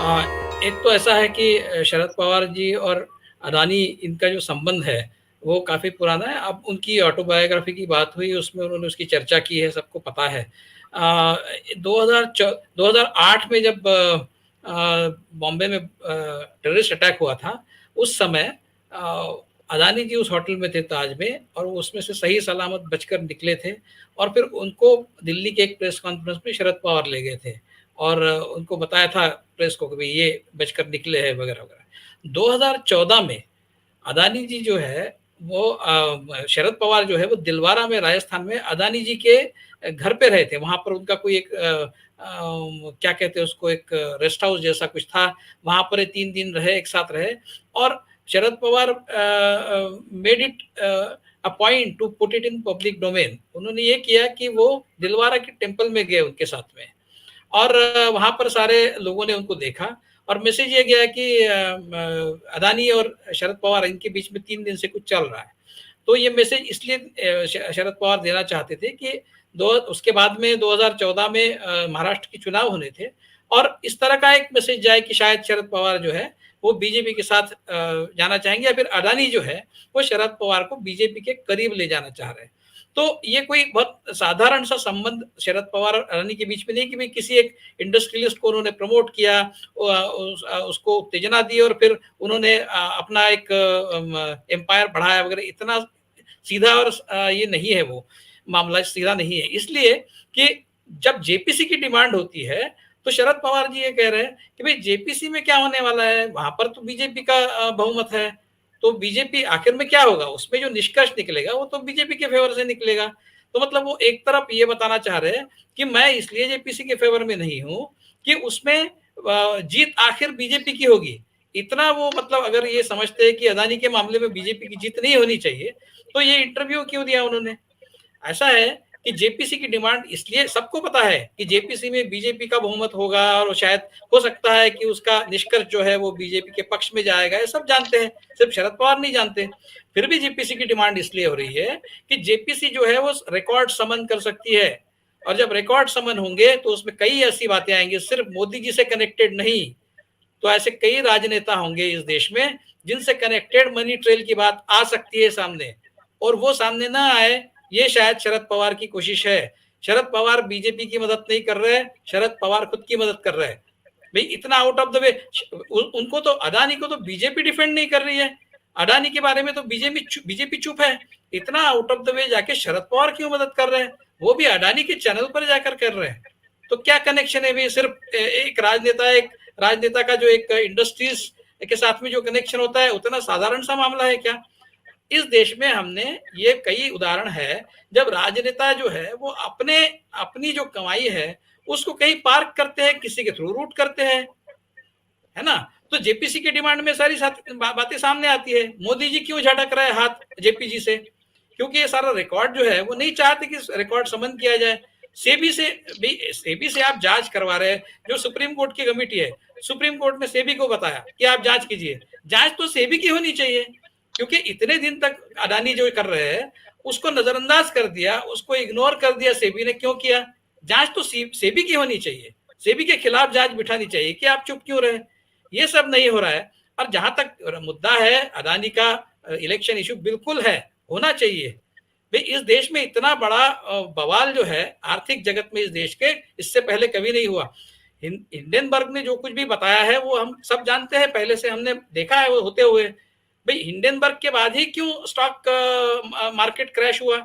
अ, एक तो ऐसा है कि शरद पवार जी और अडानी इनका जो संबंध है, वो काफ़ी पुराना है। अब उनकी ऑटोबायोग्राफी की बात हुई, उसमें उन्होंने उसकी चर्चा की है, सबको पता है। 2008 में जब बॉम्बे में टेररिस्ट अटैक हुआ था, उस समय अडानी जी उस होटल में थे ताज में, और वो उसमें से सही सलामत बचकर निकले थे, और फिर उनको दिल्ली के एक प्रेस कॉन्फ्रेंस में शरद पवार ले गए थे। और उनको बताया था प्रेस को कि भाई ये बचकर निकले हैं वगैरह वगैरह। 2014 में अदानी जी जो है वो शरद पवार जो है वो दिलवारा में राजस्थान में अदानी जी के घर पे रहे थे। वहां पर उनका कोई एक क्या कहते हैं उसको, एक रेस्ट हाउस जैसा कुछ था। वहां पर 3 दिन रहे, एक साथ रहे। और Sharad Pawar made it a point to put it in public domain. उन्होंने ये किया कि वो दिलवारा के टेम्पल में गए उनके साथ में, और वहां पर सारे लोगों ने उनको देखा। और मैसेज ये गया कि अदानी और शरद पवार इनके बीच में 3 दिन से कुछ चल रहा है। तो ये मैसेज इसलिए शरद पवार देना चाहते थे कि दो उसके बाद में 2014 में महाराष्ट्र के चुनाव होने थे, और इस तरह का एक मैसेज जाए कि शायद शरद पवार जो है वो बीजेपी के साथ जाना चाहेंगे, या फिर अडानी जो है वो शरद पवार को बीजेपी के करीब ले जाना चाह रहे हैं। तो ये कोई बहुत साधारण सा संबंध शरद पवार और अडानी के बीच में नहीं कि भाई किसी एक इंडस्ट्रियलिस्ट को उन्होंने प्रमोट किया, उसको उत्तेजना दी, और फिर उन्होंने अपना एक एम्पायर बढ़ाया वगैरह। इतना सीधा और ये नहीं है, वो मामला सीधा नहीं है। इसलिए कि जब जेपीसी की डिमांड होती है, तो शरद पवार जी ये कह रहे हैं कि भाई जेपीसी में क्या होने वाला है, वहां पर तो बीजेपी का बहुमत है। तो बीजेपी आखिर में क्या होगा, उसमें जो निष्कर्ष निकलेगा वो तो बीजेपी के फेवर से निकलेगा। तो मतलब वो एक तरफ ये बताना चाह रहे हैं कि मैं इसलिए जेपीसी के फेवर में नहीं हूं कि उसमें जीत आखिर बीजेपी की होगी। इतना वो मतलब अगर ये समझते हैं कि अदानी के मामले में बीजेपी की जीत नहीं होनी चाहिए, तो ये इंटरव्यू क्यों दिया उन्होंने। ऐसा है कि जेपीसी की डिमांड, इसलिए सबको पता है कि जेपीसी में बीजेपी का बहुमत होगा, और शायद हो सकता है कि उसका निष्कर्ष जो है वो बीजेपी के पक्ष में जाएगा, ये सब जानते हैं, सिर्फ शरद पवार नहीं जानते। फिर भी जेपीसी की डिमांड इसलिए हो रही है कि जेपीसी जो है वो रिकॉर्ड समन कर सकती है, और जब रिकॉर्ड समन होंगे तो उसमें कई ऐसी बातें आएंगी, सिर्फ मोदी जी से कनेक्टेड नहीं। तो ऐसे कई राजनेता होंगे इस देश में जिनसे कनेक्टेड मनी ट्रेल की बात आ सकती है सामने, और वो सामने ना आए, ये शायद शरद पवार की कोशिश है। शरद पवार बीजेपी की मदद नहीं कर रहे, शरद पवार खुद की मदद कर रहे हैं। भाई इतना आउट ऑफ द वे, उनको तो, अदानी को तो बीजेपी डिफेंड नहीं कर रही है, अडानी के बारे में तो बीजेपी चुप है। इतना आउट ऑफ द वे जाके शरद पवार क्यों मदद कर रहे हैं, वो भी अडानी के चैनल पर जाकर कर रहे हैं। तो क्या कनेक्शन है भाई, सिर्फ एक राजनेता का जो एक इंडस्ट्रीज के साथ में जो कनेक्शन होता है, उतना साधारण सा मामला है क्या। इस देश में हमने ये कई उदाहरण है जब राजनेता जो है वो अपने अपनी जो कमाई है उसको कहीं पार्क करते हैं, किसी के थ्रू रूट करते हैं, है ना। तो जेपीसी की डिमांड में सारी बातें सामने आती है। मोदी जी क्यों झटक रहे हाथ जेपीजी से, क्योंकि ये सारा रिकॉर्ड जो है वो नहीं चाहते कि रिकॉर्ड समन किया जाए। सेबी से भी, सेबी से आप जांच करवा रहे हैं, जो सुप्रीम कोर्ट की कमेटी है, सुप्रीम कोर्ट ने सेबी को बताया कि आप जांच कीजिए। जांच तो सेबी की होनी चाहिए, क्योंकि इतने दिन तक अडानी जो कर रहे हैं उसको नजरअंदाज कर दिया, उसको इग्नोर कर दिया। सेबी ने क्यों किया, जांच तो सेबी की होनी चाहिए, सेबी के खिलाफ जांच बिठानी चाहिए कि आप चुप क्यों रहे। ये सब नहीं हो रहा है। और जहां तक मुद्दा है अदानी का, इलेक्शन इशू बिल्कुल है, होना चाहिए। भाई इस देश में इतना बड़ा बवाल जो है आर्थिक जगत में इस देश के, इससे पहले कभी नहीं हुआ। हिंडनबर्ग ने जो कुछ भी बताया है वो हम सब जानते हैं, पहले से हमने देखा है वो होते हुए। भाई हिंडनबर्ग के बाद ही क्यों स्टॉक मार्केट क्रैश हुआ,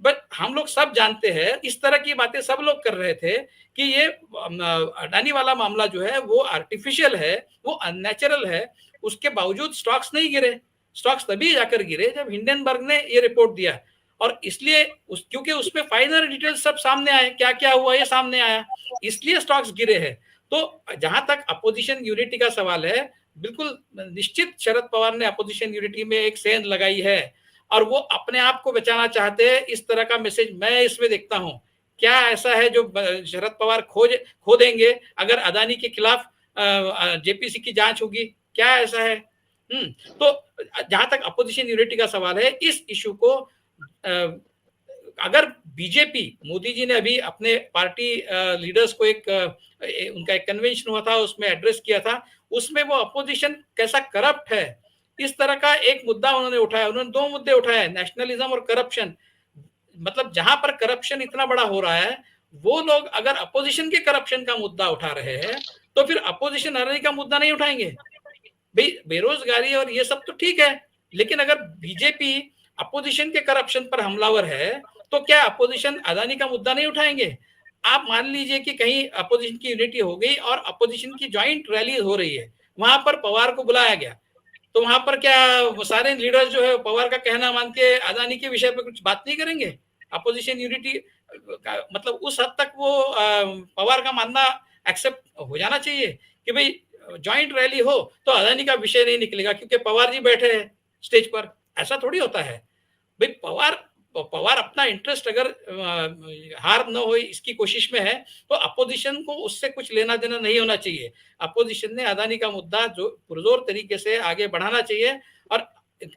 बट हम लोग सब जानते हैं। इस तरह की बातें सब लोग कर रहे थे कि ये अडानी वाला मामला जो है वो आर्टिफिशियल है, वो अननेचुरल है। उसके बावजूद स्टॉक्स नहीं गिरे, स्टॉक्स तभी जाकर गिरे जब हिंडनबर्ग ने ये रिपोर्ट दिया। और इसलिए क्योंकि उसमें फाइनल डिटेल्स सब सामने आए, क्या क्या हुआ ये सामने आया, इसलिए स्टॉक्स गिरे हैं। तो जहां तक अपोजिशन यूनिटी का सवाल है, बिल्कुल निश्चित शरद पवार ने अपोजिशन यूनिटी में एक सेंध लगाई है, और वो अपने आप को बचाना चाहते हैं। इस तरह का मैसेज मैं इसमें देखता हूं। क्या ऐसा है जो शरद पवार खो देंगे अगर अदानी के खिलाफ जेपीसी की जांच होगी, क्या ऐसा है। तो जहां तक अपोजिशन यूनिटी का सवाल है, इस इशू को अगर बीजेपी, मोदी जी ने अभी अपने पार्टी लीडर्स को उनका एक कन्वेंशन हुआ था, उसमें एड्रेस किया था, उसमें वो अपोजिशन कैसा करप्ट है, इस तरह का एक मुद्दा उन्होंने उठाया। उन्होंने 2 मुद्दे उठाए, नेशनलिज्म और करप्शन। मतलब जहां पर करप्शन इतना बड़ा हो रहा है, वो लोग अगर अपोजिशन के करप्शन का मुद्दा उठा रहे हैं, तो फिर अपोजिशन आरएनए का मुद्दा नहीं उठाएंगे। भाई बेरोजगारी और ये सब तो ठीक है, लेकिन अगर बीजेपी अपोजिशन के करप्शन पर हमलावर है, तो क्या अपोजिशन अदानी का मुद्दा नहीं उठाएंगे? आप मान लीजिए कि कहीं अपोजिशन की यूनिटी हो गई और अपोजिशन की ज्वाइंट रैली हो रही है, वहां पर पवार को बुलाया गया, तो वहां पर क्या सारे लीडर्स जो है पवार का कहना मान के अदानी के विषय पर कुछ बात नहीं करेंगे? अपोजिशन यूनिटी मतलब उस हद तक वो पवार का मानना एक्सेप्ट हो जाना चाहिए कि भाई ज्वाइंट रैली हो तो अदानी का विषय नहीं निकलेगा क्योंकि पवार जी बैठे हैं स्टेज पर। ऐसा थोड़ी होता है भाई। पवार पवार अपना इंटरेस्ट अगर हार न हो इसकी कोशिश में है, तो अपोजिशन को उससे कुछ लेना देना नहीं होना चाहिए। अपोजिशन ने अदानी का मुद्दा जो पुरजोर तरीके से आगे बढ़ाना चाहिए, और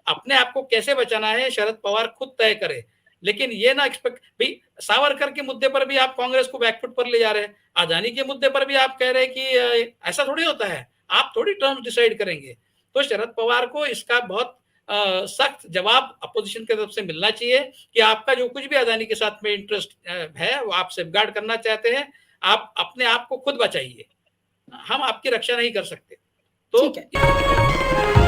अपने आप को कैसे बचाना है शरद पवार खुद तय करे। लेकिन ये ना एक्सपेक्ट भाई, सावरकर के मुद्दे पर भी आप कांग्रेस को बैकफुट पर ले जा रहे हैं, अदानी के मुद्दे पर भी आप कह रहे हैं कि ऐसा थोड़ी होता है, आप थोड़ी टर्म्स डिसाइड करेंगे। तो शरद पवार को इसका बहुत सख्त जवाब अपोजिशन की तरफ से मिलना चाहिए कि आपका जो कुछ भी अदानी के साथ में इंटरेस्ट है, वो आप सेफगार्ड करना चाहते हैं, आप अपने आप को खुद बचाइए, हम आपकी रक्षा नहीं कर सकते। तो ठीक है।